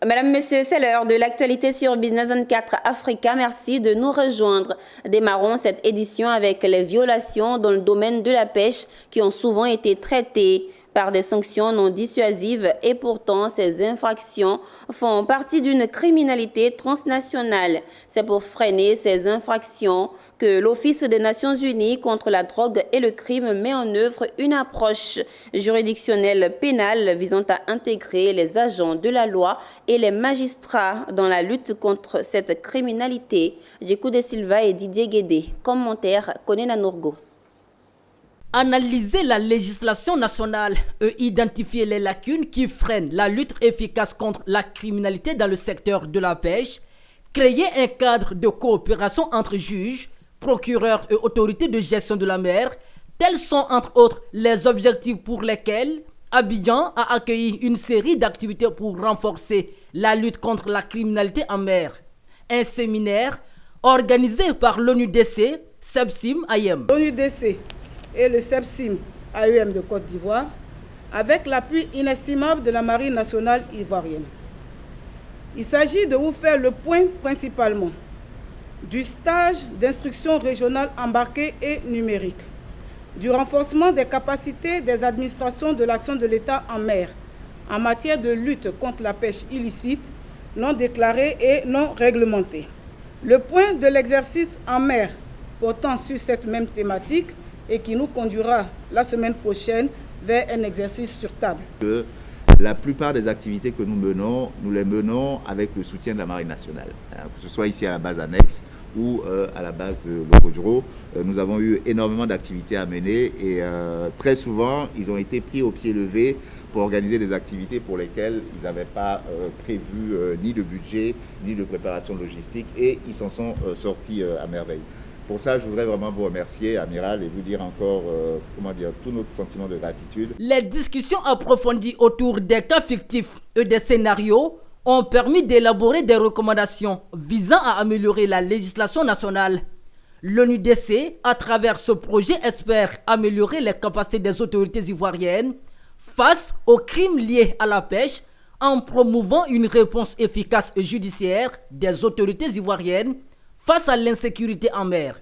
Mesdames, Messieurs, c'est l'heure de l'actualité sur Business 24 Africa. Merci de nous rejoindre. Démarrons cette édition avec les violations dans le domaine de la pêche qui ont souvent été traitées par des sanctions non dissuasives et pourtant ces infractions font partie d'une criminalité transnationale. C'est pour freiner ces infractions que l'Office des Nations Unies contre la drogue et le crime met en œuvre une approche juridictionnelle pénale visant à intégrer les agents de la loi et les magistrats dans la lutte contre cette criminalité. Djekou de Silva et Didier Guédé. Commentaire Konena Nourgo. Analyser la législation nationale et identifier les lacunes qui freinent la lutte efficace contre la criminalité dans le secteur de la pêche, créer un cadre de coopération entre juges, procureurs et autorités de gestion de la mer, tels sont entre autres les objectifs pour lesquels Abidjan a accueilli une série d'activités pour renforcer la lutte contre la criminalité en mer. Un séminaire organisé par l'ONUDC, SEPSIM AEM. L'ONUDC et le SEPSIM AEM de Côte d'Ivoire, avec l'appui inestimable de la Marine nationale ivoirienne. Il s'agit de vous faire le point principalement du stage d'instruction régionale embarquée et numérique, du renforcement des capacités des administrations de l'action de l'État en mer en matière de lutte contre la pêche illicite, non déclarée et non réglementée. Le point de l'exercice en mer portant sur cette même thématique et qui nous conduira la semaine prochaine vers un exercice sur table. La plupart des activités que nous menons, nous les menons avec le soutien de la Marine nationale. Que ce soit ici à la base annexe ou à la base de Lokodro. Nous avons eu énormément d'activités à mener et très souvent, ils ont été pris au pied levé pour organiser des activités pour lesquelles ils n'avaient pas prévu ni de budget, ni de préparation logistique et ils s'en sont sortis à merveille. Pour ça, je voudrais vraiment vous remercier, Amiral, et vous dire encore, tout notre sentiment de gratitude. Les discussions approfondies autour des cas fictifs et des scénarios ont permis d'élaborer des recommandations visant à améliorer la législation nationale. L'ONUDC, à travers ce projet, espère améliorer les capacités des autorités ivoiriennes face aux crimes liés à la pêche en promouvant une réponse efficace et judiciaire des autorités ivoiriennes face à l'insécurité en mer.